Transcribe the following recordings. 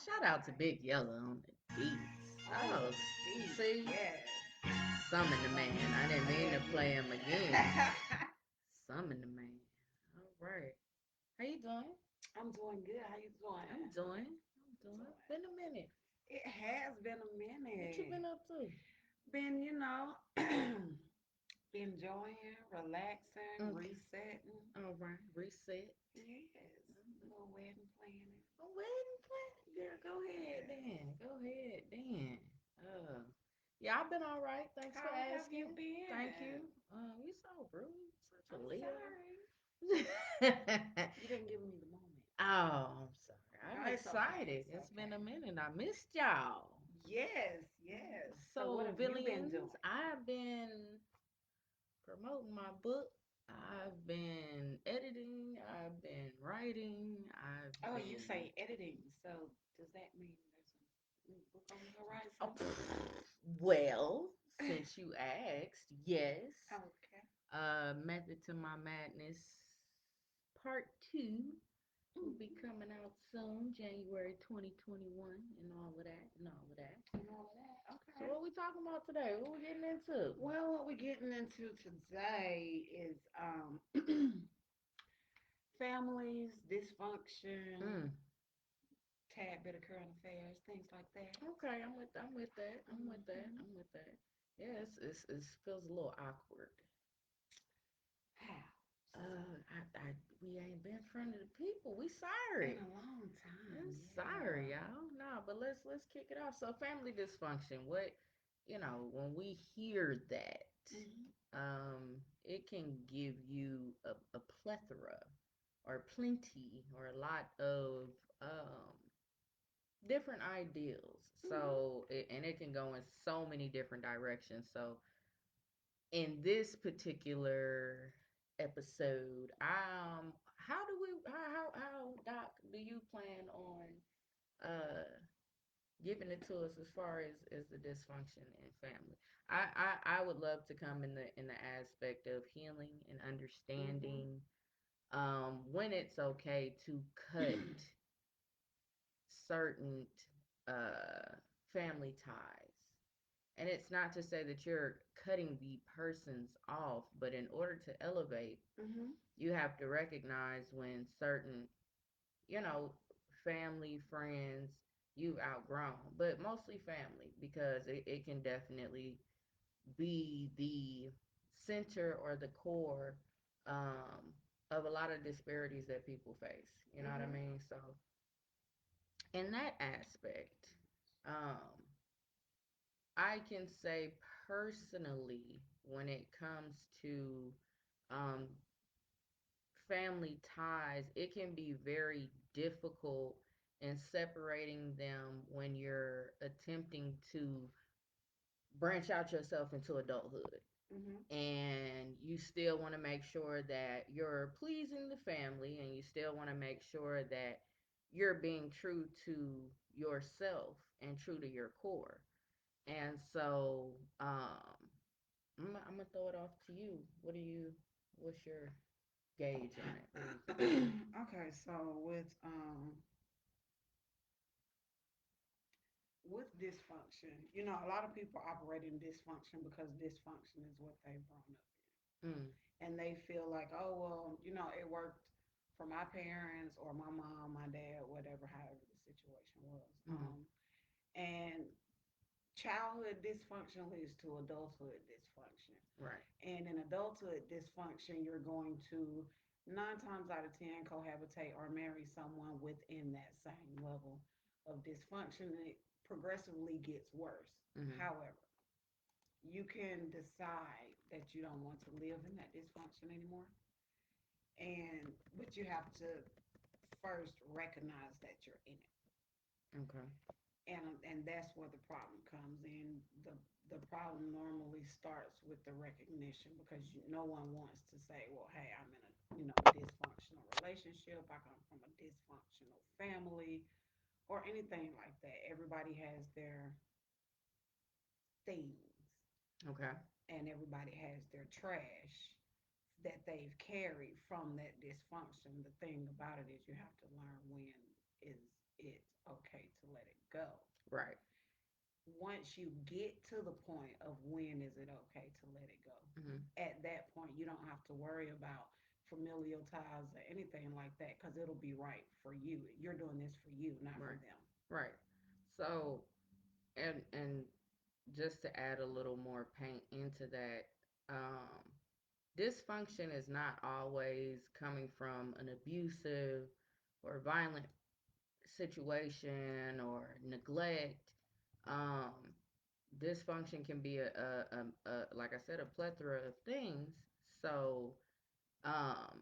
Shout out to Big Yellow on the beats. Oh, Oh, Steve, see, yes. summon the man. I didn't mean to play him again. Summon the man. All right. How you doing? I'm doing good. How you doing? I'm doing. I'm doing. Been a minute. It has been a What you minute. been up to? Been, enjoying, relaxing, Okay. resetting. All right. Reset. Yes. Little wedding planning. Oh, wedding plan. Girl, go ahead Yes. then. Go ahead then. Uh, yeah, I've been all right. Thanks for How have you asking. Thank you. been? You so rude. Such a I'm Leo. sorry. You didn't give me the moment. Oh, I'm sorry. No, I'm it's okay. excited. It's It's been okay. a minute. I missed y'all. Yes, yes. So what So, have you been Villains, doing? I've been promoting my book. I've been editing. I've been writing. I've Oh, you been. say editing. So does that mean there's a new book on the Oh, horizon? well, since you asked, yes. Okay. Method to My Madness Part 2 will be Mm-hmm. coming out soon, January 2021, and all of that, and all of that. And all of that. So, Okay. what we talking about today? What we getting into? Well, what we're getting into today is families, dysfunction, Mm, tad bit of current affairs, things like that. okay, I'm with that. I'm with that. Mm-hmm. I'm with that. Yeah, it feels a little awkward. How We ain't been in front of the people. We in sorry. a long time, I'm sorry, yeah. y'all. No, but let's kick it off. So, family dysfunction. What, when we hear that, Mm-hmm. it can give you a plethora or plenty or a lot of um different ideals. Mm-hmm. And it can go in so many different directions. So, in this particular episode, how do we how Doc do you plan on uh giving it to us as far as the dysfunction in family? I would love to come in the aspect of healing and Mm-hmm. understanding when it's okay to cut certain uh family ties. And it's not to say that you're cutting the person's off, but in order to elevate, Mm-hmm. you have to recognize when certain, you know, family, friends, you've outgrown, but mostly family, because it can definitely be the center or the core of a lot of disparities that people face. You know what I Mm-hmm. mean? So, in that aspect, um, I can say personally, when it comes to um, family ties, it can be very difficult in separating them when you're attempting to branch out yourself into adulthood. Mm-hmm. And you still want to make sure that you're pleasing the family, and you still want to make sure that you're being true to yourself and true to your core. And so, I'm gonna throw it off to you. What's your gauge on it? What do you think? Okay, so with dysfunction, a lot of people operate in dysfunction because dysfunction is what they've grown up Mm, in. And they feel like, oh, well, it worked for my parents or my mom, my dad, whatever, however the situation was. mm, And childhood dysfunction leads to adulthood dysfunction. right. And in adulthood dysfunction, you're going to 9 times out of 10 cohabitate or marry someone within that same level of dysfunction. And it progressively gets worse. Mm-hmm. However, you can decide that you don't want to live in that dysfunction anymore. But you have to first recognize that you're in it. Okay. And that's where the problem comes in. The problem normally starts with the recognition because no one wants to say, well, hey, I'm in a dysfunctional relationship, I come from a dysfunctional family, or anything like that. Everybody has their things, Okay. and everybody has their trash that they've carried from that dysfunction. The thing about it is you have to learn when is it's okay to let it go. Right. Once you get to the point of when is it okay to let it go, Hmm. at that point you don't have to worry about familial ties or anything like that because it'll be right for you. You're doing this for you, not for Right. them. Right. So, and just to add a little more paint into that, um, dysfunction is not always coming from an abusive or violent situation or neglect. Um, Dysfunction can be like I said, a plethora of things. So, um,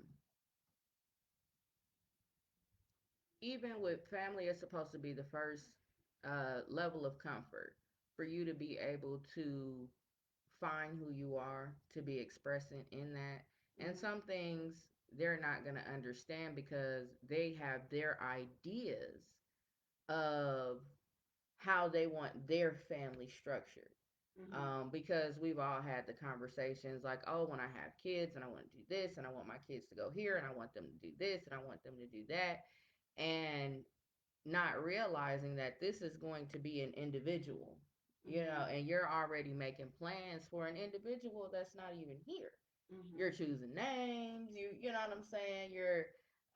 even with family, is supposed to be the first level of comfort for you to be able to find who you are, to be expressing in that. And Mm-hmm. some things they're not going to understand because they have their ideas of how they want their family structured. Mm-hmm. Because we've all had the conversations like, oh, when I have kids and I want to do this and I want my kids to go here and I want them to do this and I want them to do that. And not realizing that this is going to be an individual, Mm-hmm. and you're already making plans for an individual that's not even here. You're Mm-hmm. choosing names, you know what I'm saying?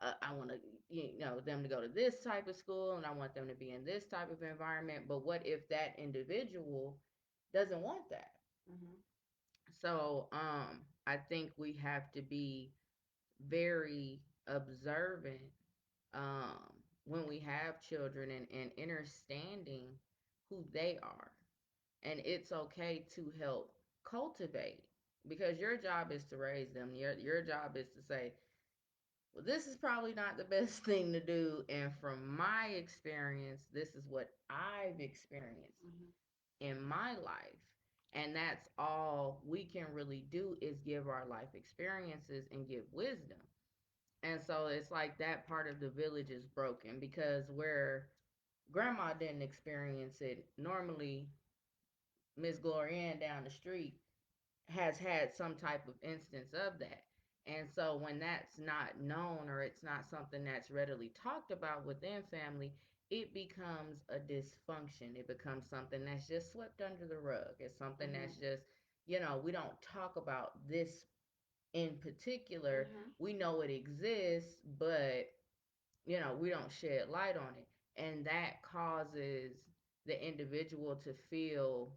I want to, them to go to this type of school and I want them to be in this type of environment. But what if that individual doesn't want that? Mm-hmm. So, I think we have to be very observant, um, when we have children, and understanding who they are. And it's okay to help cultivate, because your job is to raise them. Your job is to say, well, this is probably not the best thing to do. And from my experience, this is what I've experienced Mm-hmm. in my life. And that's all we can really do, is give our life experiences and give wisdom. And so it's like that part of the village is broken, because where grandma didn't experience it, normally Miss Glorianne down the street has had some type of instance of that. And so when that's not known, or it's not something that's readily talked about within family, it becomes a dysfunction. It becomes something that's just swept under the rug. It's something Mm-hmm. that's just, we don't talk about this in particular. Mm-hmm. We know it exists, but we don't shed light on it. And that causes the individual to feel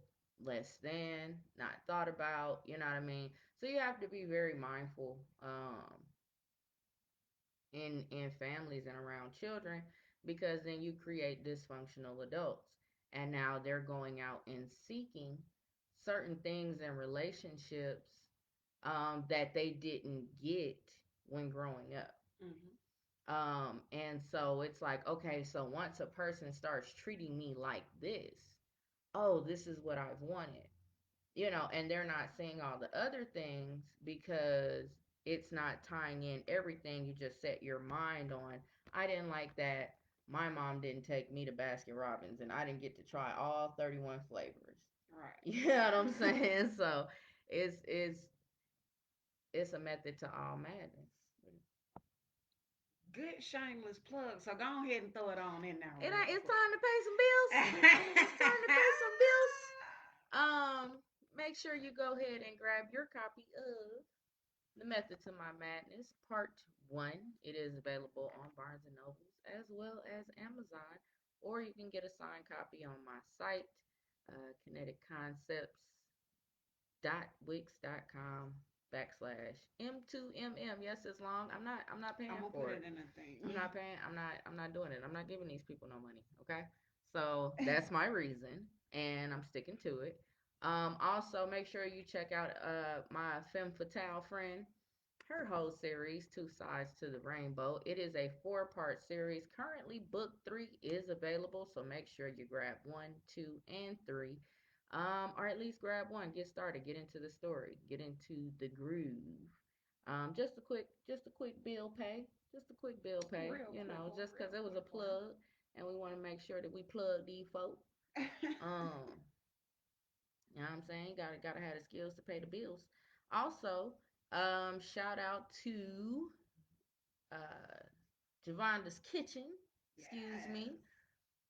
less than, not thought about, you know what I mean? So you have to be very mindful, in families and around children, because then you create dysfunctional adults. And now they're going out and seeking certain things in relationships, that they didn't get when growing up. Mm-hmm. And so it's like, okay, so once a person starts treating me like this, oh, this is what I've wanted, and they're not seeing all the other things, because it's not tying in everything you just set your mind on. I didn't like that my mom didn't take me to Baskin Robbins and I didn't get to try all 31 flavors. You know what I'm Right. saying? So it's it's it's a method to all madness. Good shameless plug. So go ahead and throw it on in there real It's quick. time to pay some bills. It's time to pay some bills. Make sure you go ahead and grab your copy of The Method to My Madness, Part 1. It is available on Barnes and Nobles as well as Amazon, or you can get a signed copy on my site, kineticconcepts.wix.com/m2mm. Yes, it's long. I'm not I'm paying gonna put for it it. in a I'm thing. not paying. I'm not doing it. I'm not giving these people no money. Okay. So that's my reason, and I'm sticking to it. Also make sure you check out my femme fatale friend, her whole series, Two Sides to the Rainbow. It is a 4-part series. Currently, book 3 is available, so make sure you grab 1, 2, and 3. Or at least grab one. Get started. Get into the story. Get into the groove. Just a quick bill pay. Just a quick bill pay. Real quick one, Just real because it was a quick one. plug, and we want to make sure that we plug these folk. Um, you know what I'm saying? Gotta have the skills to pay the bills. Also, shout out to uh Javanda's Kitchen. Excuse Yes. me.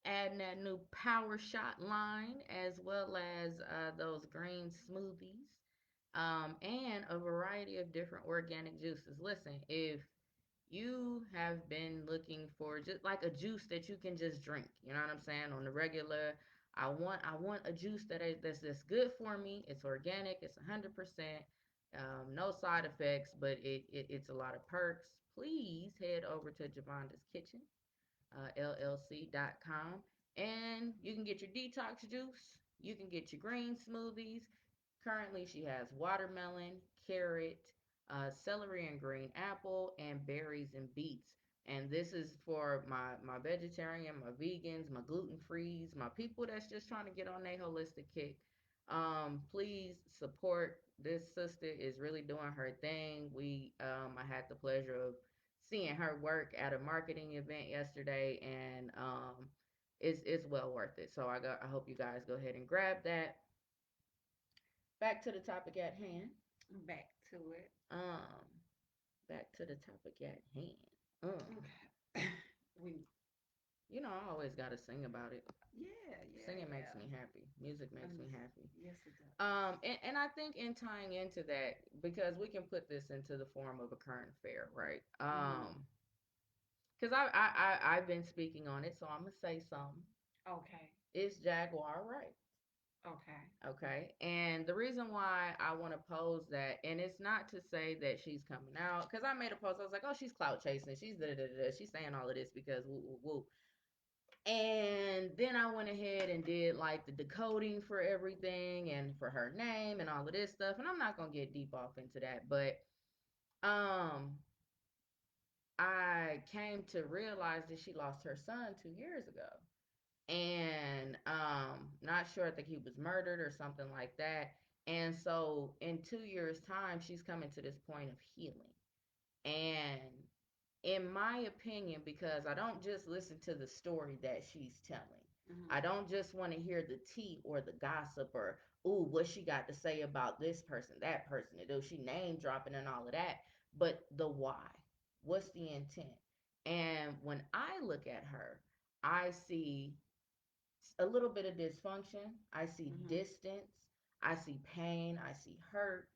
Adding that new power shot line as well as those green smoothies, and a variety of different organic juices. Listen, if you have been looking for just like a juice that you can just drink, you know what I'm saying, on the regular, I want a juice that's good for me. It's organic. It's 100%. No side effects, but it's a lot of perks. Please head over to Javanda's Kitchen, LLC.com. And you can get your detox juice. You can get your green smoothies. Currently, she has watermelon, carrot, celery and green apple, and berries and beets. And this is for my vegetarian, my vegans, my gluten frees, my people that's just trying to get on their holistic kick. Please support this sister is really doing her thing. I had the pleasure of seeing her work at a marketing event yesterday, and it's well worth it. So I hope you guys go ahead and grab that. Back to the topic at hand. Back to it. Um, back to the topic at hand. Um, Okay. we I always gotta sing about it. Yeah, yeah, Singing makes yeah. me happy. Music makes me happy. Yes, it does. And I think in tying into that, because we can put this into the form of a current affair, right? Mhm. Because I've been speaking on it, so I'm gonna say something. Okay. Is Jaguar right? Okay. Okay. And the reason why I want to pose that, and it's not to say that she's coming out, because I made a post. I was like, oh, she's clout chasing. She's da da da da. She's saying all of this because woo woo woo. And then I went ahead and did like the decoding for everything and for her name and all of this stuff. And I'm not gonna get deep off into that, but um, I came to realize that she lost her son 2 years ago, and not sure, I think he was murdered or something like that. And so in 2 years time she's coming to this point of healing. And in my opinion, because I don't just listen to the story that she's telling, I Mhm. don't just want to hear the tea or the gossip or ooh what she got to say about this person, that person, and she name dropping and all of that, but the why. What's the intent? And when I look at her, I see a little bit of dysfunction. I see Mhm. distance. I see pain. I see hurt,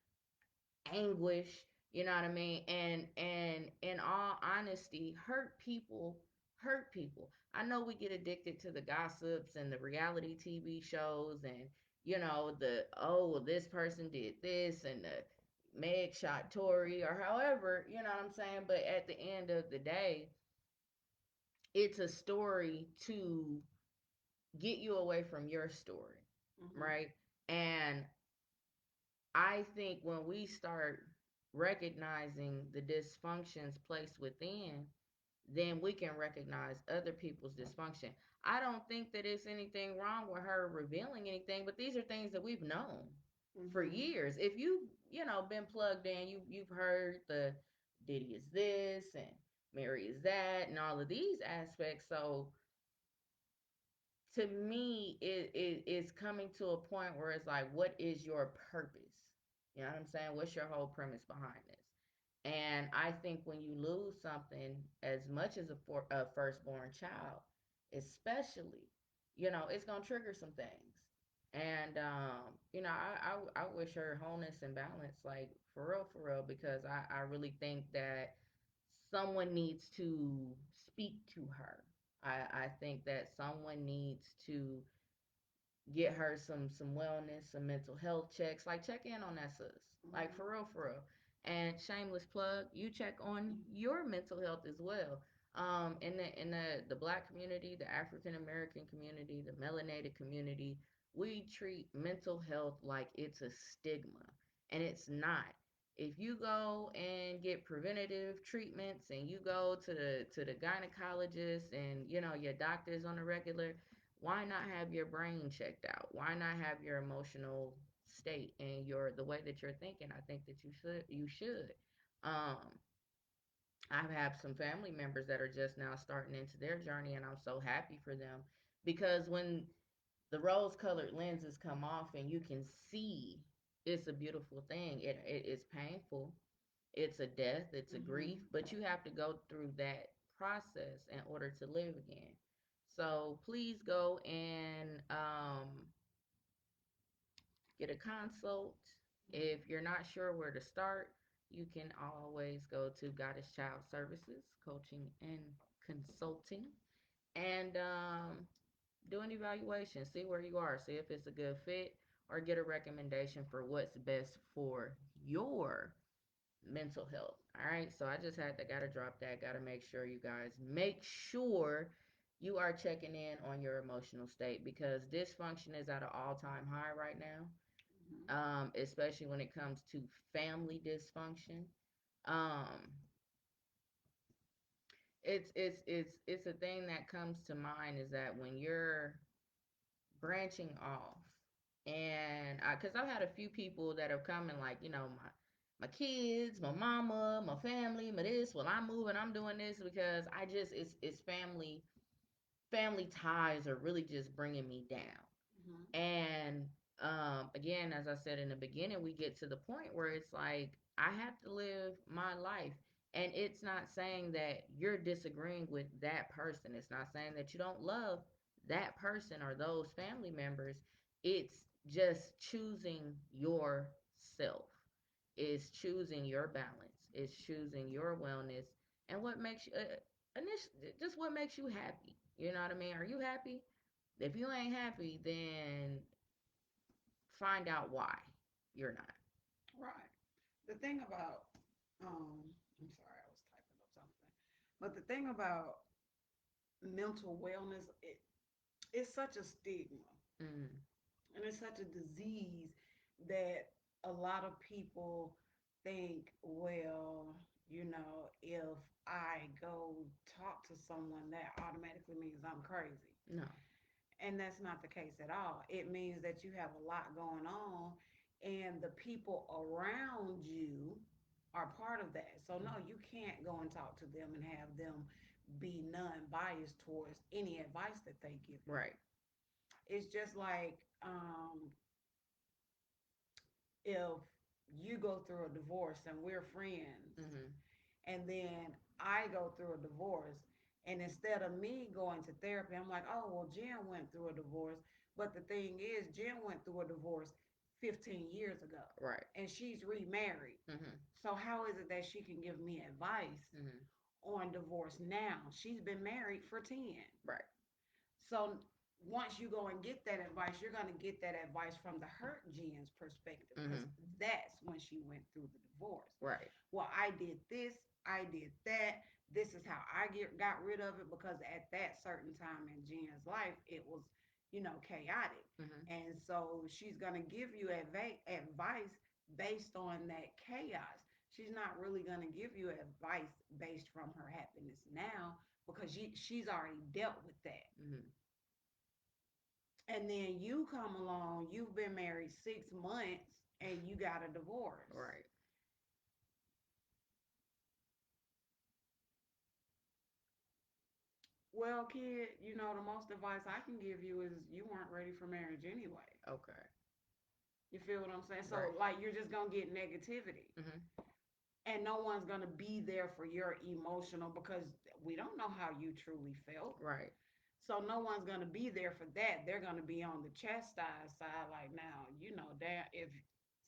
anguish. You know what I mean? And in all honesty, hurt people. I know we get addicted to the gossips and the reality TV shows, and the oh well, this person did this and the Meg shot Tory or however, you know what I'm saying? But at the end of the day, it's a story to get you away from your story, Mhm. right? And I think when we start recognizing the dysfunctions placed within, then we can recognize other people's dysfunction. I don't think that it's anything wrong with her revealing anything, but these are things that we've known for Mhm. years. If been plugged in, you've heard the Diddy is this and Mary is that and all of these aspects. So to me it is coming to a point where it's like, what is your purpose? You know what I'm saying? What's your whole premise behind this? And I think when you lose something as much as a firstborn child, especially, it's gonna trigger some things. And I wish her wholeness and balance, like for real, because I really think that someone needs to speak to her. I think that someone needs to get her some wellness, some mental health checks. Like check in on that sis. Like Mhm. for real. And shameless plug, you check on your mental health as well. In the black community, the African American community, the melanated community, we treat mental health like it's a stigma. And it's not. If you go and get preventative treatments and you go to the gynecologist and your doctors on a regular, why not have your brain checked out? Why not have your emotional state and the way that you're thinking? I think that you should. Um, I have some family members that are just now starting into their journey, and I'm so happy for them because when the rose-colored lenses come off and you can see, it's a beautiful thing. It is painful. It's a death. It's a grief, Mhm. but you have to go through that process in order to live again. So please go and get a consult. If you're not sure where to start, you can always go to Goddess Child Services, Coaching and Consulting, and do an evaluation. See where you are. See if it's a good fit, or get a recommendation for what's best for your mental health. All right. So I just had to gotta drop that. Gotta make sure you guys make sure you are checking in on your emotional state because dysfunction is at an all time high right now. Mm-hmm. Especially when it comes to family dysfunction. Um, it's a thing that comes to mind is that when you're branching off, and because I've had a few people that have come and like my kids, my mama, my family, my this. Well, I'm moving, I'm doing this because I just it's family ties are really just bringing me down. Mm-hmm. And again, as I said in the beginning, we get to the point where it's like I have to live my life. And it's not saying that you're disagreeing with that person. It's not saying that you don't love that person or those family members. It's just choosing yourself. It's choosing your balance. It's choosing your wellness and what makes you just what makes you happy. You know what I mean? Are you happy? If you ain't happy, then find out why you're not. Right. The thing about, I'm sorry, I was typing up something. But the thing about mental wellness, it's such a stigma Mm, and it's such a disease that a lot of people think, well, if I go talk to someone, that automatically means I'm crazy. no. And that's not the case at all. It means that you have a lot going on, and the people around you are part of that. So, no, you can't go and talk to them and have them be non biased towards any advice that they give you. Right. It's just like if you go through a divorce and we're friends, Mm-hmm. and then I go through a divorce, and instead of me going to therapy, I'm like, oh, well, Jen went through a divorce. But the thing is, Jen went through a divorce 15 years ago, Right. and she's remarried. Mm-hmm. So, how is it that she can give me advice Mm-hmm. on divorce now? She's been married for 10. Right. So once you go and get that advice, you're going to get that advice from the hurt Jen's perspective because Mm-hmm. that's when she went through the divorce. Right. Well, I did this, I did that. This is how I got rid of it because at that certain time in Jen's life, it was, chaotic. Mm-hmm. And so she's going to give you advice based on that chaos. She's not really going to give you advice based from her happiness now because she's already dealt with that. Mm-hmm. And then you come along, you've been married 6 months and you got a divorce. Right. Well, kid, the most advice I can give you is you weren't ready for marriage anyway. Okay. You feel what I'm saying? So, Right. like, you're just going to get negativity. Mm-hmm. And no one's going to be there for your emotional because we don't know how you truly felt. Right. So, no one's going to be there for that. They're going to be on the chastised side, like, now, that if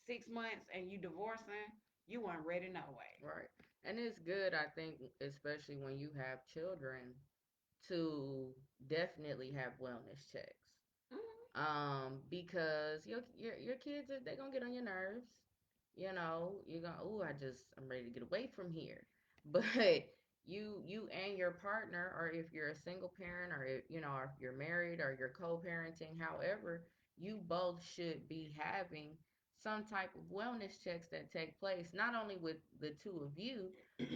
6 months and you divorcing, you weren't ready no way. Right. And it's good, I think, especially when you have children, to definitely have wellness checks. Mm-hmm. Because your kids they're gonna get on your nerves. You know, you're gonna I'm ready to get away from here. But you and your partner, or if you're a single parent, or if, or if you're married, or you're co-parenting, however, you both should be having some type of wellness checks that take place not only with the two of you,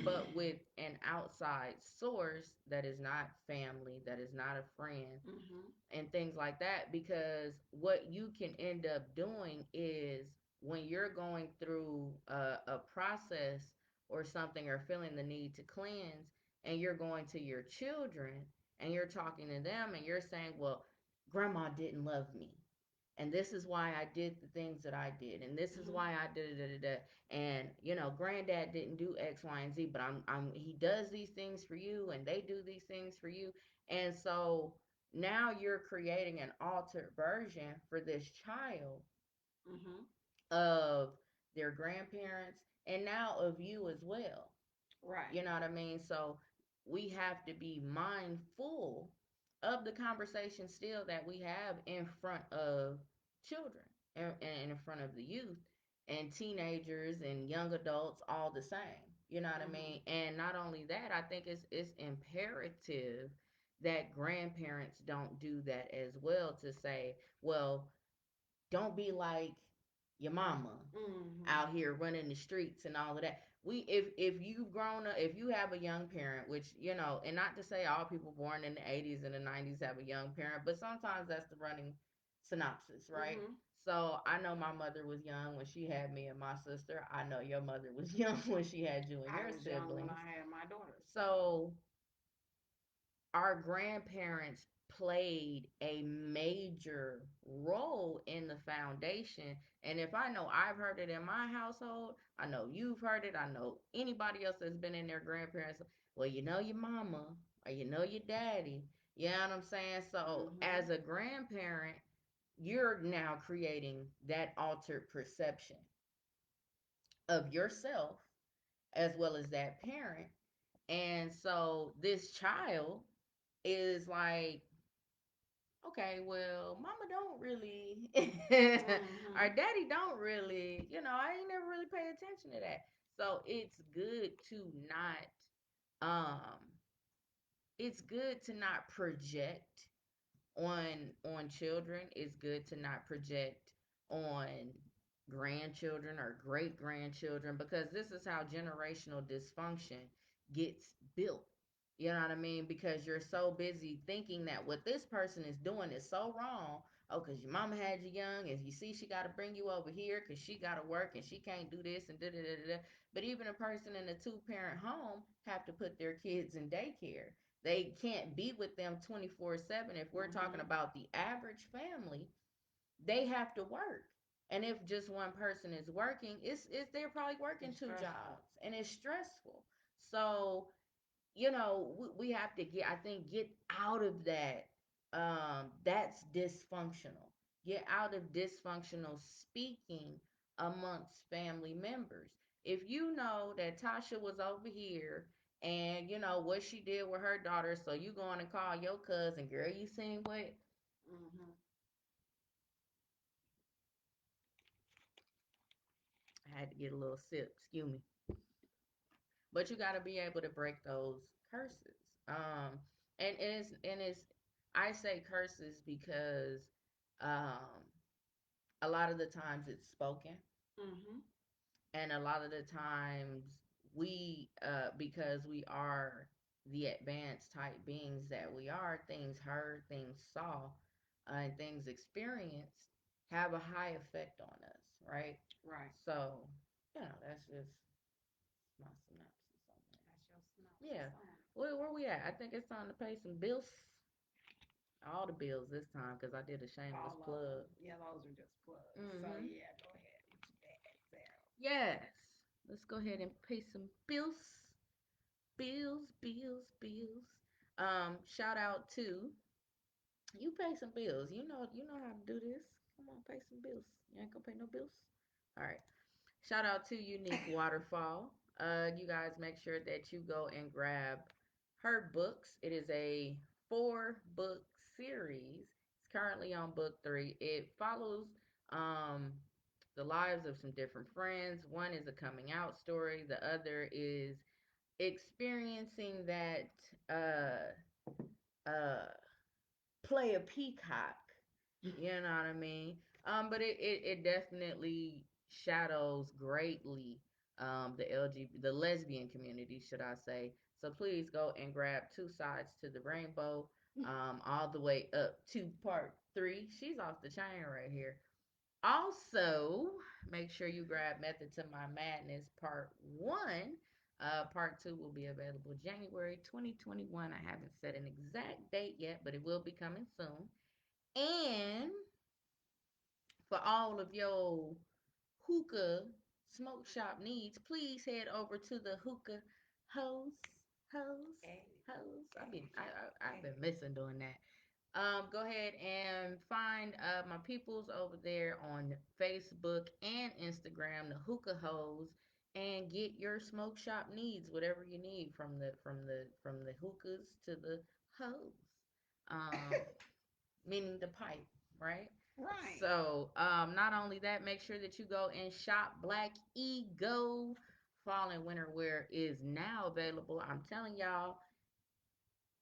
but with an outside source that is not family, that is not a friend, Mm-hmm. and things like that, because what you can end up doing is when you're going through a process or something, or feeling the need to cleanse, and you're going to your children and you're talking to them and you're saying, well, grandma didn't love me, and this is why I did the things that I did, and this is Mm-hmm. why I did it, and granddad didn't do X, Y, and Z, but he does these things for you, and they do these things for you, and so Now you're creating an altered version for this child Mhm. of their grandparents and now of you as well. Right. You know what I mean? So we have to be mindful of the conversation still that we have in front of children and in front of the youth and teenagers and young adults all the same. You know what I Mhm. mean? And not only that, I think it's imperative that grandparents don't do that as well to say, well, don't be like your mama Mhm. out here running the streets and all of that. We if you've grown up, if you have a young parent, which you know, and not to say all people born in the 80s and the 90s have a young parent, but sometimes that's the running synopsis, right? Mhm. So I know my mother was young when she had me and my sister. I know your mother was young when she had you and I your was young when siblings. I had my daughter, so. So our grandparents played a major role in the foundation. And if I know I've heard it in my household, I know you've heard it, I know anybody else that's been in their grandparents, well, you know your mama or you know your daddy. You know what I'm saying? So Mhm. as a grandparent, you're now creating that altered perception of yourself as well as that parent. And so this child is like, okay, well, mama don't really, our Mhm. daddy don't really, I ain't never really pay attention to that. So um, it's good to not project on children. It's good to not project on grandchildren or great grandchildren because this is how generational dysfunction gets built. You know what I mean? Because you're so busy thinking that what this person is doing is so wrong. Oh, because your mama had you young, and you see she got to bring you over here because she got to work and she can't do this and da da da da. But even a person in a two-parent home have to put their kids in daycare. They can't be with them 24/7. If we're talking Mhm. about the average family, they have to work. And if just one person is working, it's they're probably working It's two stressful. jobs and it's stressful. So we have to get out of that. That's dysfunctional. Get out of dysfunctional speaking amongst family members. If you know that Tasha was over here and you know what she did with her daughter, so you going to call your cousin, girl, you seen what? Mhm. I had to get a little sip, excuse me. But you got to be able to break those curses. And it's I say curses because um a lot of the times it's spoken, Mhm. and a lot of the times we because we are the advanced type beings that we are, things heard, things saw, and things experienced have a high effect on us, right? Right. So that's just my synopsis on That's your that. Yeah. synopsis on it. Where we at? I think it's time to pay some bills. All the bills this time because I did a shameless All of them. plug. Yeah, those are just plugs. So Mm-hmm. yeah, go ahead. What you got, Sarah? Yes. Let's go ahead and pay some bills. Bills, bills, bills. Shout out to you. Pay some bills. You know how to do this. Come on, pay some bills. You ain't gonna pay no bills. All right. Shout out to Unique Waterfall. You guys make sure that you go and grab her books. It is a 4-book series. It's currently on book 3. It follows um, the lives of some different friends. One is a coming out story. The other is experiencing that uh, play a peacock. You know what I mean? But it definitely shadows greatly the lesbian community, should I say. So please go and grab Two Sides to the Rainbow, all the way up to part 3. She's off the chain right here. Also, make sure you grab Method to My Madness Part 1. Part 2 will be available January 2021. I haven't set an exact date yet, but it will be coming soon. And for all of your hookah smoke shop needs, please head over to the hookah house. House. Hey, House. hey, I've been missing doing that. Go ahead and find my peoples over there on Facebook and Instagram, the Hookah Hoes, and get your smoke shop needs, whatever you need from the hookahs to the hoes. Um, Meaning the pipe, right? Right. So, not only that, make sure that you go and shop Black Ego. Fall and winter wear is now available. I'm telling y'all,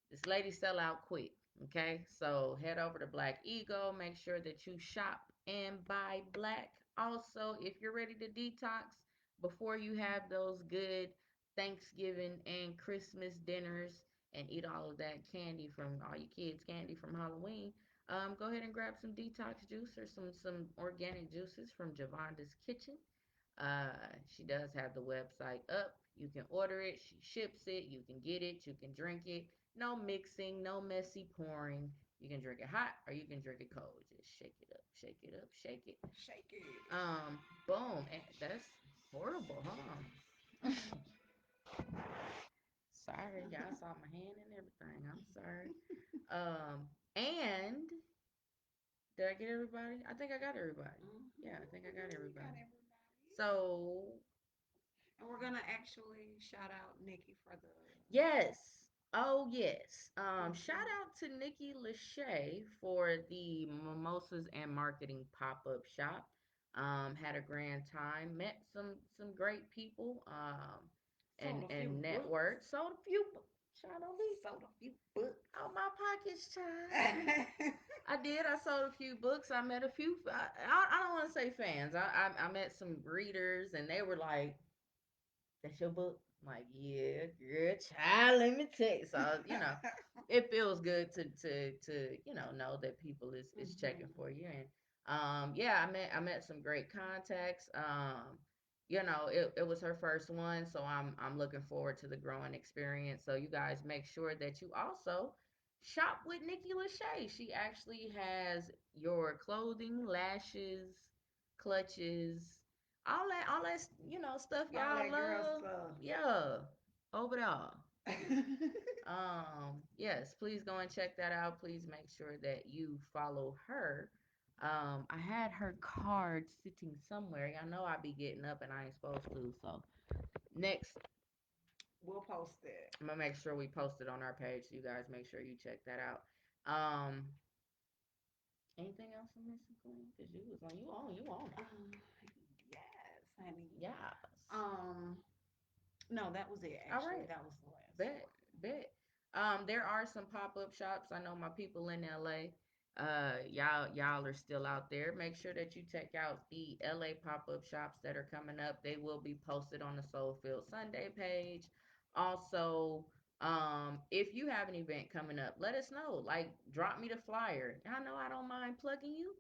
this lady sell out quick. Okay, so head over to Black Ego. Make sure that you shop and buy black. Also, if you're ready to detox before you have those good Thanksgiving and Christmas dinners and eat all of that candy from all your kids' candy from Halloween, go ahead and grab some detox juice or some organic juices from Javanda's Kitchen. She does have the website up. You can order it. She ships it. You can get it. You can drink it. No mixing, no messy pouring. You can drink it hot or you can drink it cold. Just shake it up, shake it up, shake it. Shake it. Boom. And that's horrible, huh? Sorry, y'all saw my hand and everything. I'm sorry. And did I get everybody? I think I got everybody. Yeah, I think I got You got everybody. everybody. So And we're gonna actually shout out Nikki for the. yes. Oh, yes. Shout Mhm. out to Nikki Lachey for the Mimosas and Marketing pop-up shop. Had a grand time. Met some great people. Sold a few And books. networked. Sold a few. Shout out me. Sold a few books. Out my pockets, child. I did. I sold a few books. I met a few. I don't want to say fans. I met some readers, and they were like, that's your book? I'm like, yeah, girl, child, let me tell you. So, it feels good to know that people is checking Mhm. for you. And yeah, I met some great contacts. It was her first one, so I'm looking forward to the growing experience. So you guys make sure that you also shop with Nikki Lachey. She actually has your clothing, lashes, clutches, stuff All y'all that girl love. stuff. Yeah, over there. Yes, please go and check that out. Please make sure that you follow her. I had her card sitting somewhere. Y'all know I be getting up and I ain't supposed to. So next, We'll post it. I'm gonna make sure we post it on our page. So you guys make sure you check that out. Um, Anything else I'm missing, Queen? Cause you on it. Yes, honey. Yes. Um, no, that was it. All Actually, right. that was the last Bet, one. bet. There are some pop-up shops. I know my people in LA. Y'all are still out there. Make sure that you check out the LA pop-up shops that are coming up. They will be posted on the SoulFilled Sunday page. Also, if you have an event coming up, let us know. Like, drop me the flyer. I know I don't mind plugging you.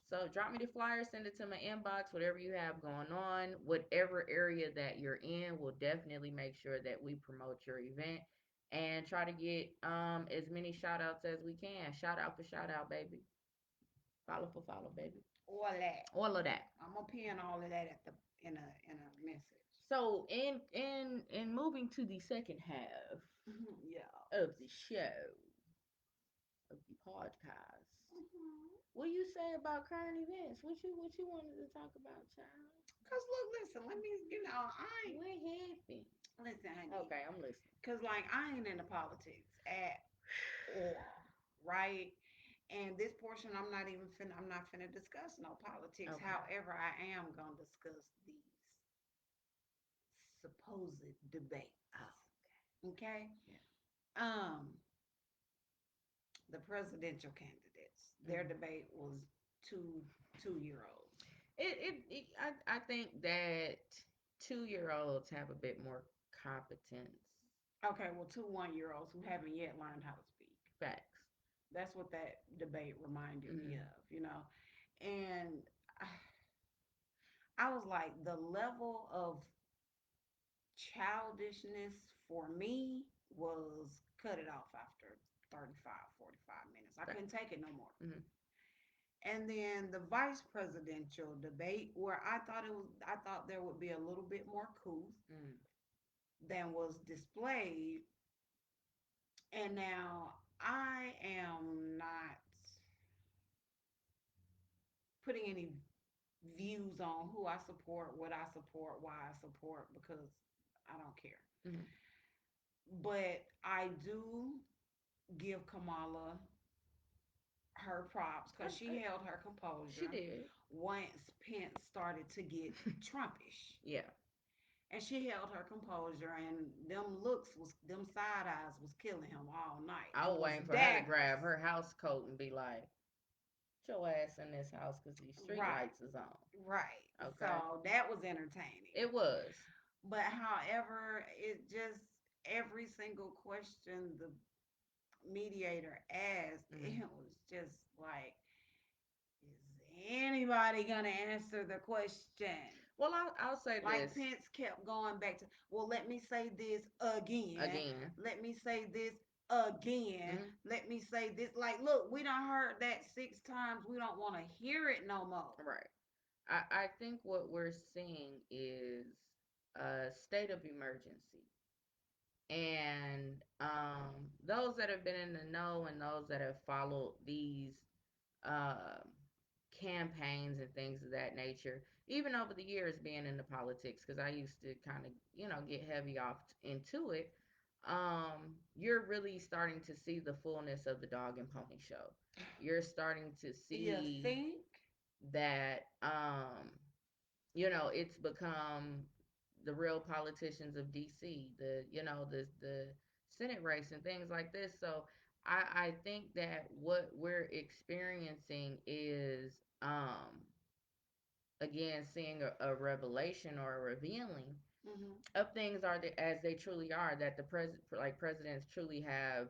So drop me the flyer, send it to my inbox, whatever you have going on, whatever area that you're in, we'll definitely make sure that we promote your event and try to get as many shout outs as we can. Shout out for shout out, baby. Follow for follow, baby. All that. All of that. I'm gonna pin all of that at the in a message. So in moving to the second half Yeah. of the show, of the podcast, Mhm. what you say about current events? What you wanted to talk about, child? Cause look, listen, let me, What happened? listen, honey. Okay, I'm listening. Cause like I ain't into politics at all, right? And this portion, I'm not finna discuss no politics. Okay. However, I am gonna discuss these supposed debates. Oh, Okay. yeah. Um, the presidential candidates, their Mm-hmm. debate was two 2 year olds. I think that 2 year olds have a bit more competence. Okay, well, 2 1 year olds who haven't yet learned how to speak. Facts. That's what that debate reminded me Mm-hmm. of. And I was like, the level of childishness for me was cut it off after 35, 45 minutes. I couldn't Facts. take it no more. Mm-hmm. And then the vice presidential debate, where I thought there would be a little bit more couth Mm-hmm. than was displayed. And now I am not putting any views on who I support, what I support, why I support, because I don't care. Mm-hmm. But I do give Kamala her props because she held her She composure did. once Pence started to get Trumpish. Yeah. And she held her composure, and them side eyes was killing him all night. I Them was was waiting for her to daggers. grab her house coat and be like, "Get your ass in this house because these street Right, lights is on." right. Okay. So that was entertaining. It was. But however, it just every single question the mediator asked, Mm. it was just like, is anybody gonna answer the question? Well, I'll say Like this Pence kept going back to, well, let me say this again. again. Let me say this again. Mm. Let me say this. Like, look, we done heard that 6 times. We don't want to hear it no more. Right. I think what we're seeing is a state of emergency. And those that have been in the know and those that have followed these uh, campaigns and things of that nature, even over the years being into politics, because I used to kind of, get heavy off into it, you're really starting to see the fullness of the dog and pony show. You're starting to You see think? that, it's become the real politicians of DC, the Senate race and things like this. So I think that what we're experiencing is again seeing a revelation or a revealing Mm-hmm. of things are as they truly are, that the presidents truly have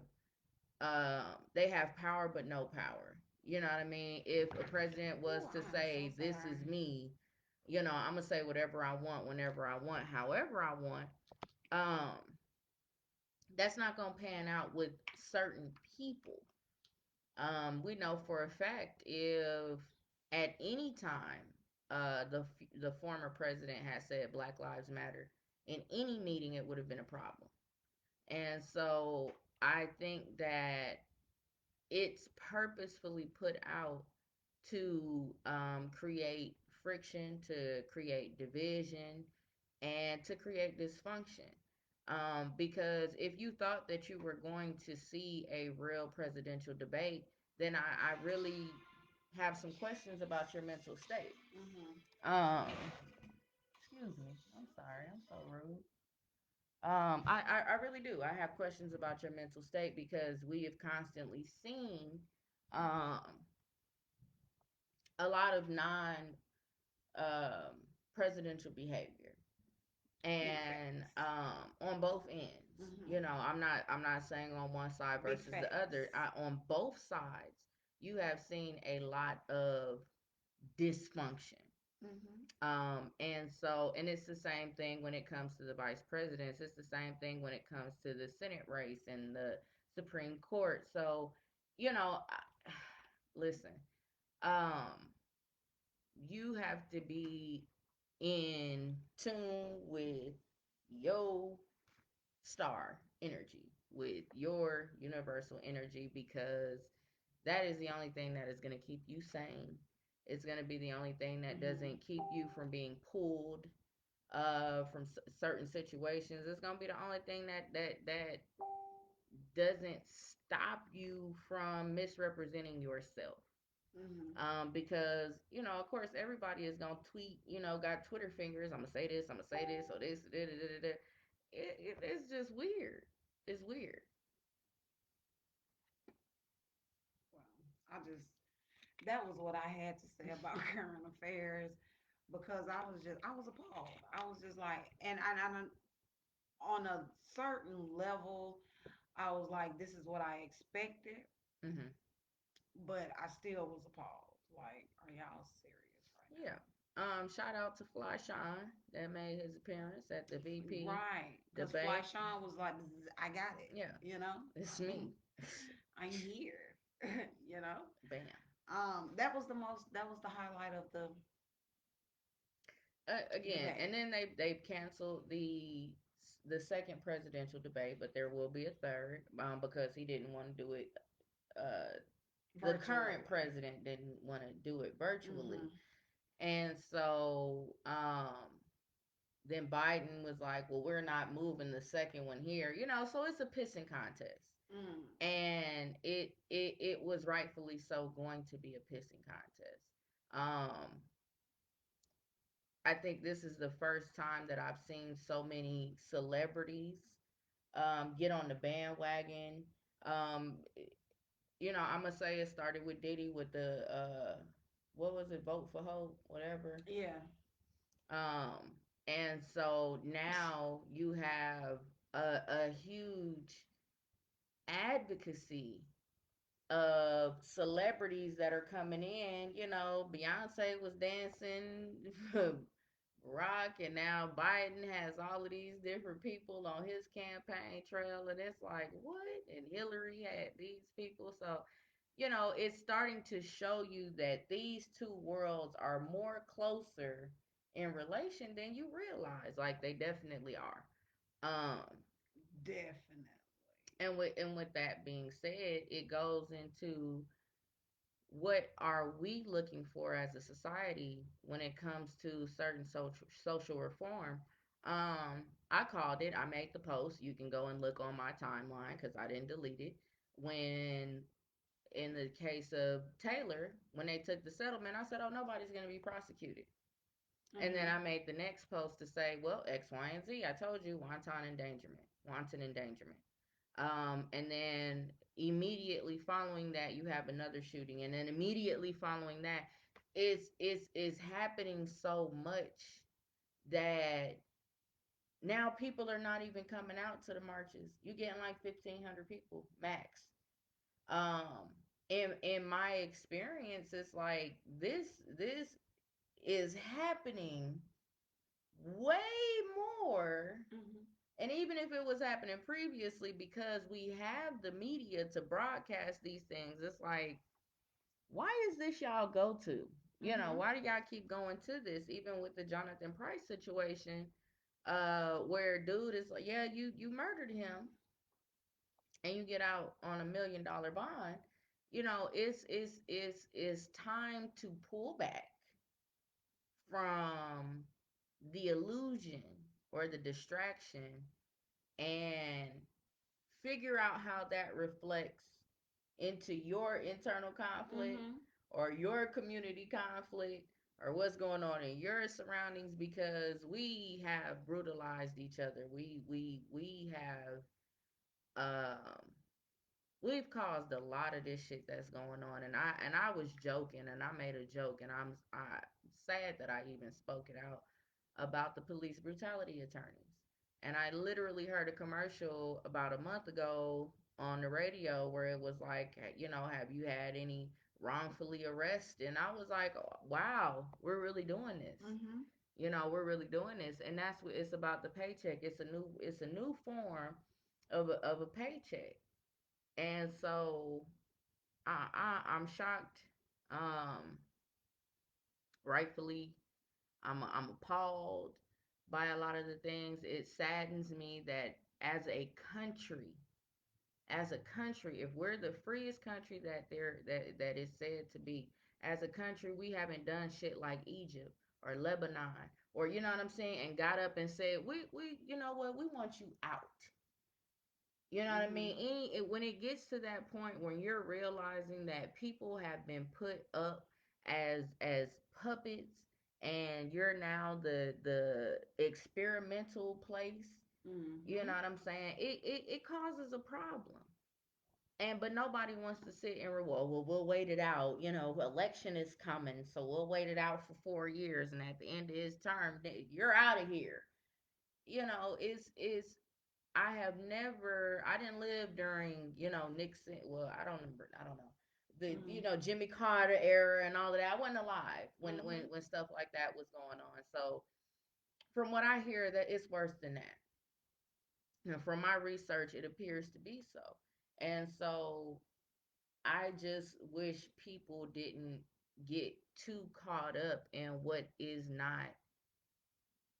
they have power but no power. You know what I mean? If a president was Oh, to I am so say, "This is sorry. me," I'm gonna say whatever I want, whenever I want, however I want. Um, that's not gonna pan out with certain people. We know for a fact if at any time the former president has said Black Lives Matter in any meeting, it would have been a problem. And so I think that it's purposefully put out to create friction, to create division, and to create dysfunction. Because if you thought that you were going to see a real presidential debate, then I really have some questions about your mental state. Mm-hmm. Um, Excuse me. I'm sorry. I'm so rude. I really do. I have questions about your mental state because we have constantly seen um, a lot of non um, presidential behavior, Big and facts. on both ends. Mm-hmm. I'm not saying on one side Big versus the facts. other. On both sides, you have seen a lot of dysfunction. Mm-hmm. And it's the same thing when it comes to the vice presidents. It's the same thing when it comes to the Senate race and the Supreme Court. So, listen, um, you have to be in tune with your star energy, with your universal energy, because that is the only thing that is going to keep you sane. It's going to be the only thing that Mm-hmm. doesn't keep you from being pulled from certain situations. It's going to be the only thing that doesn't stop you from misrepresenting yourself. Mm-hmm. Because of course, everybody is gonna tweet. Got Twitter fingers. I'm gonna say this. I'm gonna say this. Or this. Da, da, da, da. It's just weird. It's weird. Well, I just that was what I had to say about current affairs because I was appalled. I was just like, and on a certain level, I was like, this is what I expected, Hmm. but I still was appalled. Like, are y'all serious right Yeah. Shout out to Fly Sean that made his appearance at the now? VP Right, because Fly debate. Sean was like, I got it, Yeah, you know, it's me. I'm here, you know. Bam. That was the highlight of the Again, and debate. then they've canceled the the second presidential debate, but there will be a third, because he didn't want to do it. Uh, the current Virtually. president didn't want to do it virtually, Mhm. and so then Biden was like, "Well, we're not moving the second one here," So it's a pissing contest, Mm. and it was rightfully so going to be a pissing contest. I think this is the first time that I've seen so many celebrities get on the bandwagon. Um, I'm gonna say it started with Diddy with the what was it, vote for hope, whatever. Yeah. Um, and so now you have a huge advocacy of celebrities that are coming in. Beyonce was dancing, Rock, and now Biden has all of these different people on his campaign trail, and it's like, what? And Hillary had these people. So, it's starting to show you that these two worlds are more closer in relation than you realize. Like, they definitely are. Um, Definitely. and with that being said, it goes into what are we looking for as a society when it comes to certain social reform. I called it. I made the post. You can go and look on my timeline because I didn't delete it. When in the case of Taylor, when they took the settlement, I said, "Oh, nobody's going to be prosecuted." And then Mhm. I made the next post to say, "Well, X, Y, and Z. I told you, wanton endangerment." And then immediately following that, you have another shooting, and then immediately following that, is happening so much that now people are not even coming out to the marches. You getting like 1,500 people max. Um, in my experience, it's like this is happening way more. Mhm. And even if it was happening previously, because we have the media to broadcast these things, it's like, why is this y'all go to? Mhm. Why do y'all keep going to this? Even with the Jonathan Price situation, where dude is like, yeah, you murdered him, and you get out on $1 million bond. It's time to pull back from the illusion or the distraction and figure out how that reflects into your internal conflict Mhm. or your community conflict or what's going on in your surroundings, because we have brutalized each other. We have um we've caused a lot of this shit that's going on, and I was joking, and I made a joke, and I sad that I even spoke it out about the police brutality attorneys. And I literally heard a commercial about a month ago on the radio where it was like, have you had any wrongfully arrested? And I was like, oh, wow, we're really doing this. Mhm. We're really doing this, and that's what it's about. The paycheck. It's a new form of a paycheck. And so I'm shocked. Um, rightfully, I'm appalled by a lot of the things. It saddens me that country, as a country, if we're the freest country that is said to be, as a country, we haven't done shit like Egypt or Lebanon, or you know what I'm saying, and got up and said, we you know what, we want you out. You know what I Mhm. mean? When it gets to that point when you're realizing that people have been put up as puppets, and you're now the experimental place, you know Mhm. what I'm saying? It causes a problem. But nobody wants to sit and well, we'll wait it out. Election is coming, so we'll wait it out for 4 years, and at the end of his term, you're out of here. It's I didn't live during, Nixon. Well, I don't know. The, Mhm. Jimmy Carter era and all of that. I wasn't alive when, when, Mhm. when stuff like that was going on. So from what I hear, that it's worse than that. From my research, it appears to be so. And so I just wish people didn't get too caught up in what is not,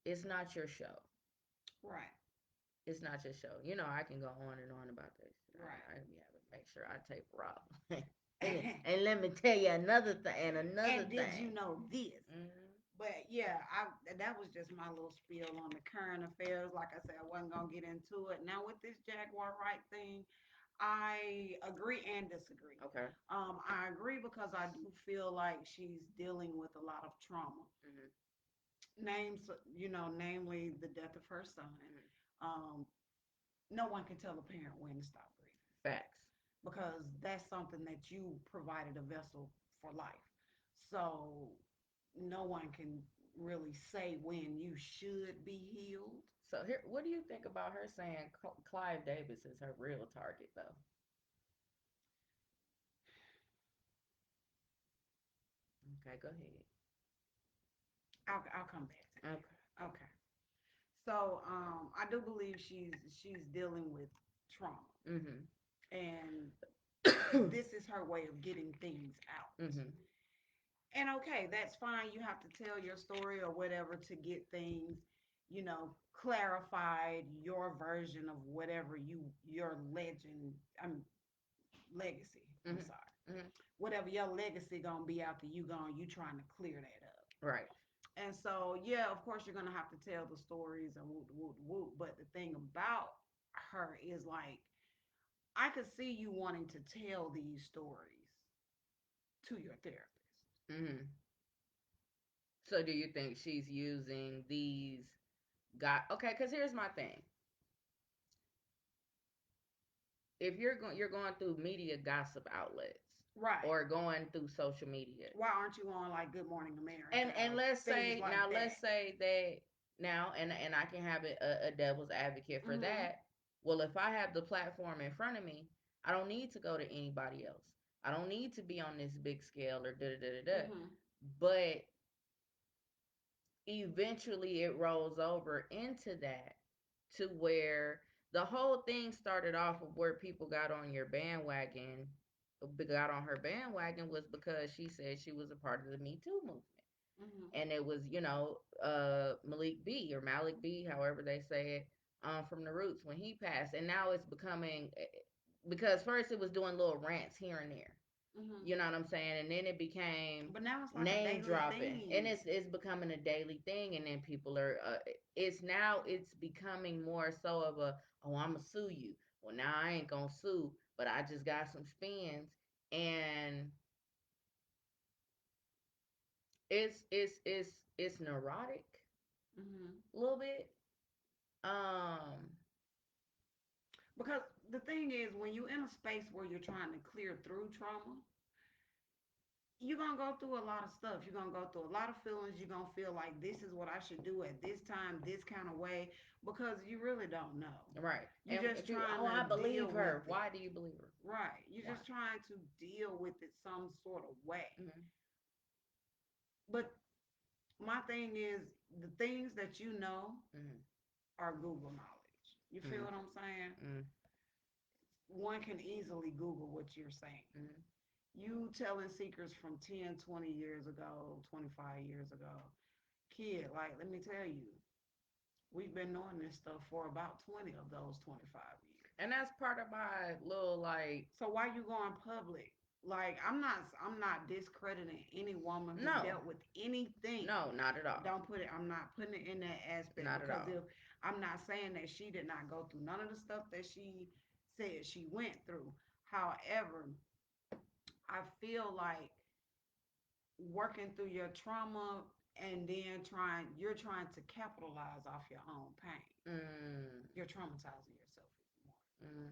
it's not your show. Right. It's not your show. You know, I can go on and on about this. Right. I be having to make sure I tape her off. And let me tell you another thing and another And did you thing. know this? Mm-hmm. But yeah, I that was just my little spiel on the current affairs. Like I said, I wasn't gonna get into it. Now with this Jaguar Wright thing, I agree and disagree. Okay. I agree because I do feel like she's dealing with a lot of trauma. Mm-hmm. Names, namely the death of her son. Um, no one can tell a parent when to stop grieving Facts. because that's something that you provided a vessel for life. So no one can really say when you should be healed. So here, what do you think about her saying Clive Davis is her real target, though? Okay, go ahead. I'll come back to Okay. that. Okay. So I do believe she's dealing with trauma, Mm-hmm. and this is her way of getting things out. Mm-hmm. And okay, that's fine. You have to tell your story or whatever to get things, clarified. Your version of whatever your legend, legacy. I'm Mm-hmm. sorry, Mm-hmm. whatever your legacy gonna be after you gone. You trying to clear that up. Right. And so, yeah, of course, you're gonna have to tell the stories and whoop whoop whoop. But the thing about her is like, I could see you wanting to tell these stories to your therapist. Mm-hmm. So do you think she's using these guys? Okay, because here's my thing. If you're going through media gossip outlets Right. or going through social media, Why aren't you on like Good Morning America and or let's things say like now that? let's say that now and I can have a devil's advocate for Mm-hmm. that. Well, if I have the platform in front of me, I don't need to go to anybody else. I don't need to be on this big scale or da da da da da. Mm-hmm. But eventually it rolls over into that, to where the whole thing started off of where people got on her bandwagon was because she said she was a part of the Me Too movement. Mm-hmm. And it was, Malik B or Malik B, however they say it, from the Roots when he passed. And now it's becoming, because first it was doing little rants here and there. Mm-hmm. You know what I'm saying? And then it became But now it's like a name daily dropping, and thing. it's becoming a daily thing. And then people are, it's becoming more so of a, oh, I'ma sue you. Well, now I ain't gonna sue, but I just got some spins, and it's neurotic Mm-hmm. a little bit. Um, Because the thing is, when you're in a space where you're trying to clear through trauma, you're gonna go through a lot of stuff. You're gonna go through a lot of feelings. You're gonna feel like this is what I should do at this time, this kind of way, because you really don't know. right. You're just People, trying oh, to I deal believe with her. it. Why do you believe her? Right. You're Why? just trying to deal with it some sort of way. Mm-hmm. But my thing is, the things that you know Mm-hmm. are Google knowledge. You feel Mm-hmm. what I'm saying? Mm-hmm. One can easily Google what you're saying. Mm-hmm. You telling secrets from 10, 20 years ago, 25 years ago. Kid, like, let me tell you, we've been knowing this stuff for about 20 of those 25 years. And that's part of my little like, So why you going public? Like, I'm not discrediting any woman who no, dealt with anything. no, not at all, Don't put it, I'm not putting it in that aspect, not at because all. if I'm not saying that she did not go through none of the stuff that she said she went through. However, I feel like working through your trauma and then you're trying to capitalize off your own pain. Mm, You're traumatizing yourself even more mm,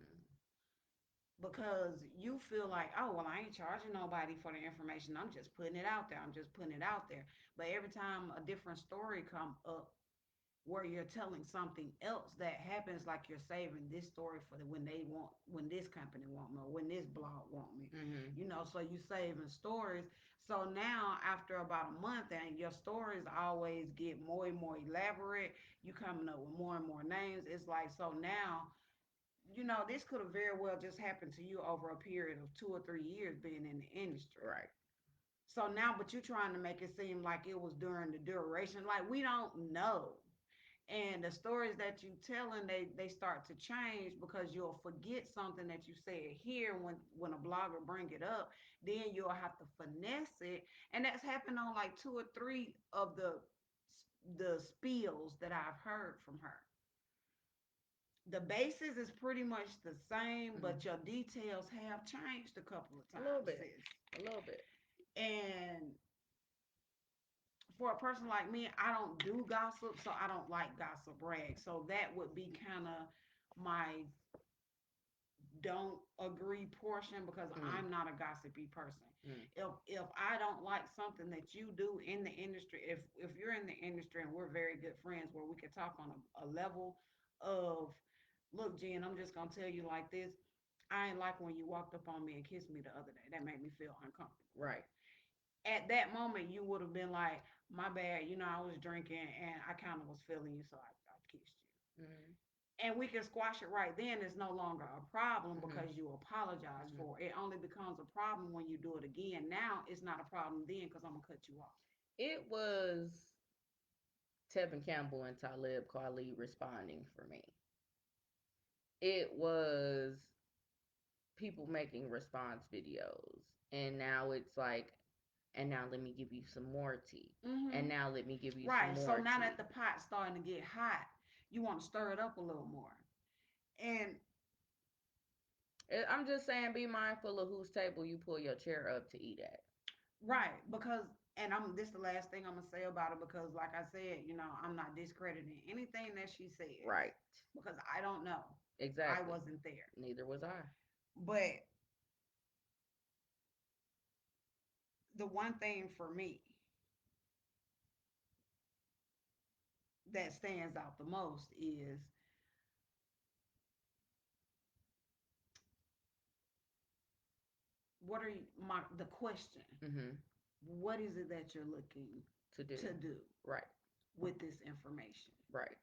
because you feel like, oh, well, I ain't charging nobody for the information. I'm just putting it out there. I'm just putting it out there. But every time a different story come up where you're telling something else that happens, like you're saving this story for when this company want me, or when this blog want me, mm-hmm. so you saving stories. So now after about a month, and your stories always get more and more elaborate, you coming up with more and more names. It's like, so now, this could have very well just happened to you over a period of 2 or 3 years being in the industry. Right. So now, but you're trying to make it seem like it was during the duration. Like, we don't know. And the stories that you telling, they start to change because you'll forget something that you said here when a blogger bring it up. Then you'll have to finesse it, and that's happened on like two or three of the spills that I've heard from her. The basis is pretty much the same, but your details have changed a couple of A little times, bit. sis. A little bit. And for a person like me, I don't do gossip, so I don't like gossip rags. So that would be kind of my don't agree portion because Mm. I'm not a gossipy person. Mm. If I don't like something that you do in the industry, if you're in the industry and we're very good friends where we could talk on a level of, look, Jen, I'm just gonna tell you like this. I ain't like when you walked up on me and kissed me the other day. That made me feel uncomfortable. Right. At that moment, you would have been like, my bad, I was drinking and I kind of was feeling you, so I kissed you. Mm. And we can squash it right then. It's no longer a problem Mm-hmm. because you apologize Mm-hmm. for it. It only becomes a problem when you do it again. Now it's not a problem then because I'm gonna cut you off. It was Tevin Campbell and Talib Kweli responding for me. It was people making response videos. And now it's like, and now let me give you some more tea. Mm-hmm. And now let me give you some Right. So more now tea. that the pot's starting to get hot, you want to stir it up a little more. And I'm just saying, be mindful of whose table you pull your chair up to eat at. right, because and I'm this the last thing I'm gonna say about it because like I said, I'm not discrediting anything that she says Right. because I don't know. I Exactly. wasn't there. Neither was I. But the one thing for me that stands out the most is what are you my the question, Mm-hmm. what is it that you're looking To do. to do Right. with this information? Right.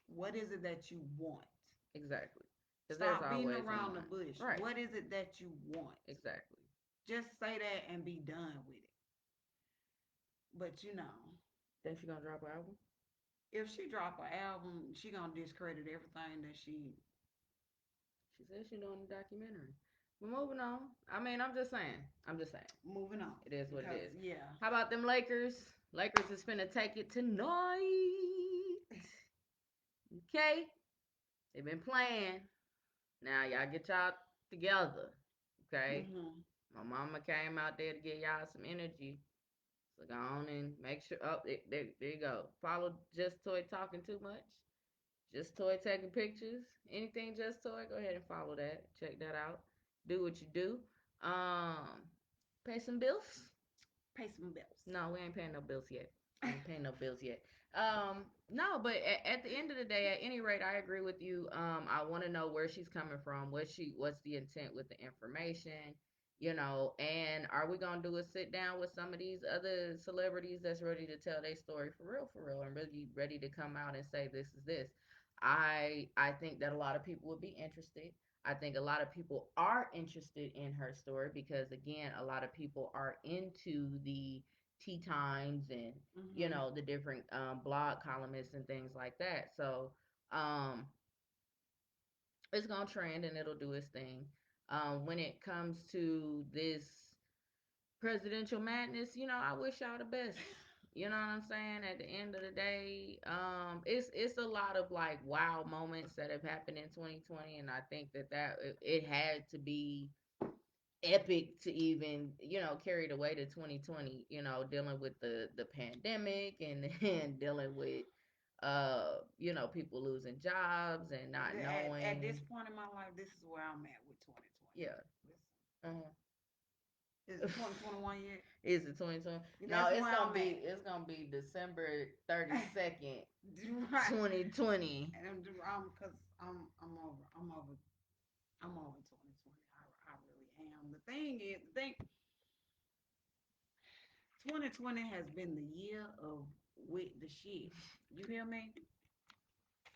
What is it that you want? Exactly. Because there's Stop beating always a around the want. bush. Right. What is it that you want? Exactly. Just say that and be done with it. But Think she gonna drop an album? if she drop an album, she gonna discredit everything that she She said she doing a documentary. We're moving on. I mean, I'm just saying. I'm just saying. moving on It is what it because is. yeah. How about them Lakers? Lakers is finna take it tonight. Okay? They've been playing. Now y'all get y'all together. Okay? Hmm. My mama came out there to get y'all some energy. So go on and make sure. Oh, there you go. Follow Just Toy talking too much. Just Toy taking pictures. Anything Just Toy, go ahead and follow that. Check that out. Do what you do. Um, pay some bills. Pay some bills. No, we ain't paying no bills yet. Ain't paying no bills yet. No, but at the end of the day, at any rate, I agree with you. I want to know where she's coming from. What's the intent with the information? And are we gonna do a sit down with some of these other celebrities that's ready to tell their story for real, and really ready to come out and say this is this. I think that a lot of people would be interested. I think a lot of people are interested in her story because again, a lot of people are into the tea times and Hmm. the different blog columnists and things like that. So um, it's gonna trend and it'll do its thing. When it comes to this presidential madness, I wish y'all the best. You know what I'm saying? At the end of the day, it's a lot of like wow moments that have happened in 2020, and I think that it had to be epic to even carry the way to 2020. Dealing with the pandemic and dealing with people losing jobs and not At this knowing. point in my life, this is where I'm at with 2020. Yeah. Listen, Uh-huh. is it 2021 yet? Is it 2020? No, That's it's where gonna I'm be at. it's gonna be December 32nd, Right. 2020. And I'm because I'm over 2020. I really am. The thing 2020 has been the year of with the shit. You hear me?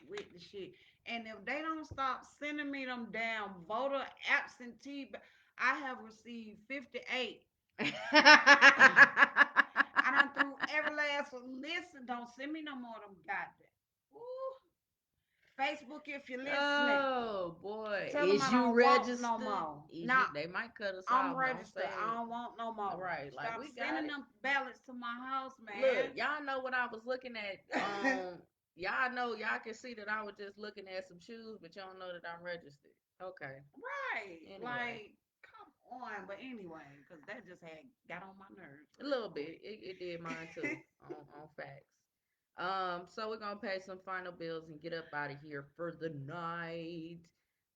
With the shit. And if they don't stop sending me them damn voter absentee, I have received 58. I done threw every last one. listen, don't send me no more of them goddamn. Ooh, Facebook, if you're listening, Oh boy, tell them I is you don't want no registered? more. Is Now you? They might cut us I'm off. Don't registered. say I it. don't want no more. Right, like Stop we got sending it. them ballots to my house, Look, man. y'all know what I was looking at. Y'all know y'all can see that I was just looking at some shoes, but y'all know that I'm registered. Okay. Right. Anyway, Like, come on. But anyway, because that just had got on my nerves a real little bit. It did mine too. quick. On facts. So we're gonna pay some final bills and get up out of here for the night.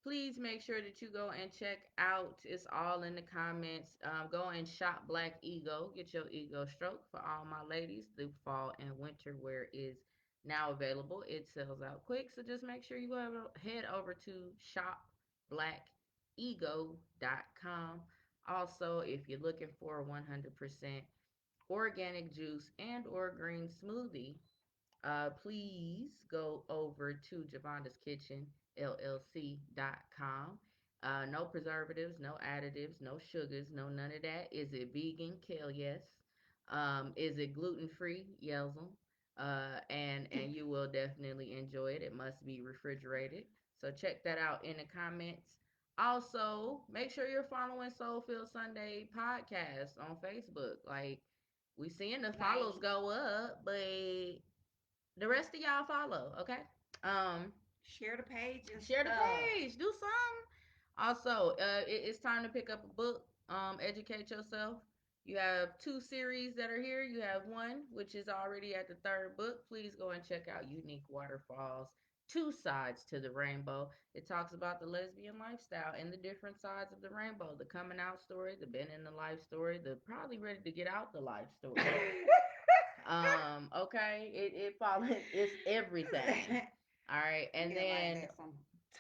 Please make sure that you go and check out. It's all in the comments. Go and shop Black Ego. Get your ego stroked for all my ladies. The fall and winter wear is now available. It sells out quick, so just make sure you head over to shopblackego.com. Also, if you're looking for a 100% organic juice and or green smoothie, please go over to Javonda's Kitchen LLC.com. No preservatives, no additives, no sugars, no none of that. Is it vegan? Kale, yes. Is it gluten free? Yells. And you will definitely enjoy it. It must be refrigerated. So check that out in the comments. Also, make sure you're following SoulFilled Sunday podcast on Facebook. Like, we seeing the follows Like, go up, but the rest of y'all follow, okay? Um, share the page and Share the stuff. page, do something. Also, it's time to pick up a book. Educate yourself. You have two series that are here. You have one, which is already at the third book. Please go and check out Unique Waterfalls. Two sides to the rainbow. It talks about the lesbian lifestyle and the different sides of the rainbow, the coming out story, the been in the life story, the probably ready to get out the life story. Okay, it follows, it's everything. All right, and Yeah, like then that. So I'm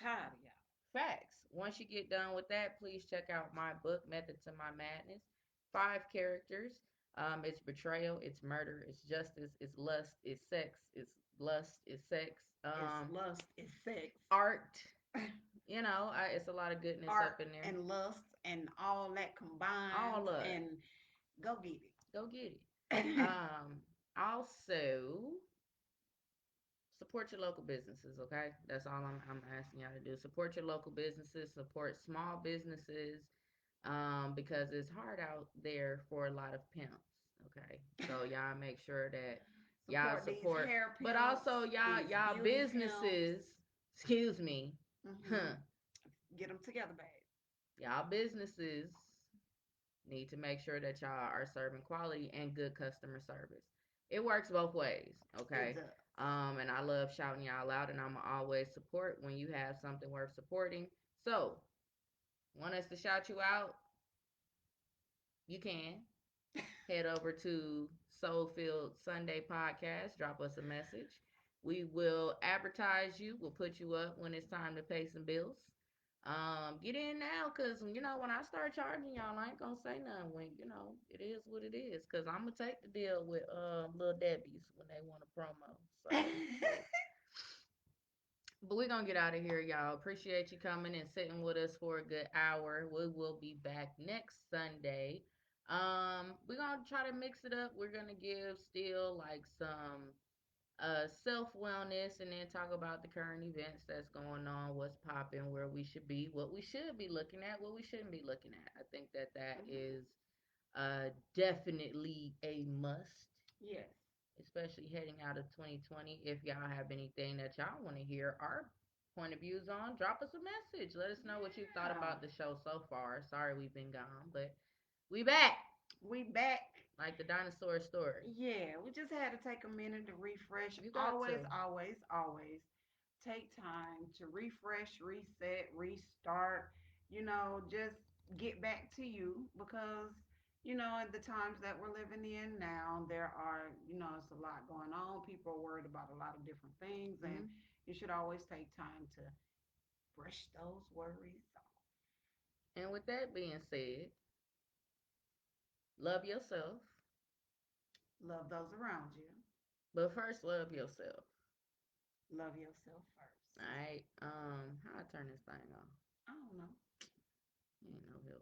tired of y'all. facts. Once you get done with that, please check out my book, Method to My Madness. Five characters. It's betrayal, it's murder, it's justice, it's lust, it's sex, it's lust, it's sex. It's lust, it's sex, Art. It's a lot of goodness art up in there. and lust and all that combined All of it. and go get Go get it. it. Also, support your local businesses, okay? That's all I'm asking y'all to do. Support your local businesses, support small businesses, because it's hard out there for a lot of pimps, okay? So y'all make sure that y'all Support these support, hair but pimps, also y'all these y'all beauty pimps. businesses, excuse me, Hmm. Get them together, babe. y'all businesses need to make sure that y'all are serving quality and good customer service. It works both ways, It okay? does. And I love shouting y'all out, and I'm always support when you have something worth supporting. So, want us to shout you out? You can head over to SoulFilled Sunday Podcast. Drop us a message. We will advertise you. We'll put you up when it's time to pay some bills. Get in now, cause when I start charging y'all, I ain't gonna say nothing. When it is what it is. Cause I'm gonna take the deal with little Debbie's when they want a promo. So hey, but we're gonna get out of here, y'all. Appreciate you coming and sitting with us for a good hour. We will be back next Sunday. We're gonna try to mix it up. We're gonna give still like some self wellness and then talk about the current events that's going on, what's popping, where we should be, what we should be looking at, what we shouldn't be looking at. I think that is definitely a must, Yes. especially heading out of 2020. If y'all have anything that y'all want to hear our point of views on, drop us a message. Let us know what you thought Yeah. about the show so far. Sorry we've been gone, but we back We back. like the dinosaur story. Yeah, we just had to take a minute to refresh. You got Always, to. always, always take time to refresh, reset, restart, just get back to you because, at the times that we're living in now, there are, it's a lot going on. People are worried about a lot of different things, and Mm-hmm. you should always take time to brush those worries off. And with that being said, love yourself, Love those around you. but first love yourself. Love yourself first. All right. How I turn this thing off? I don't know. Ain't no help.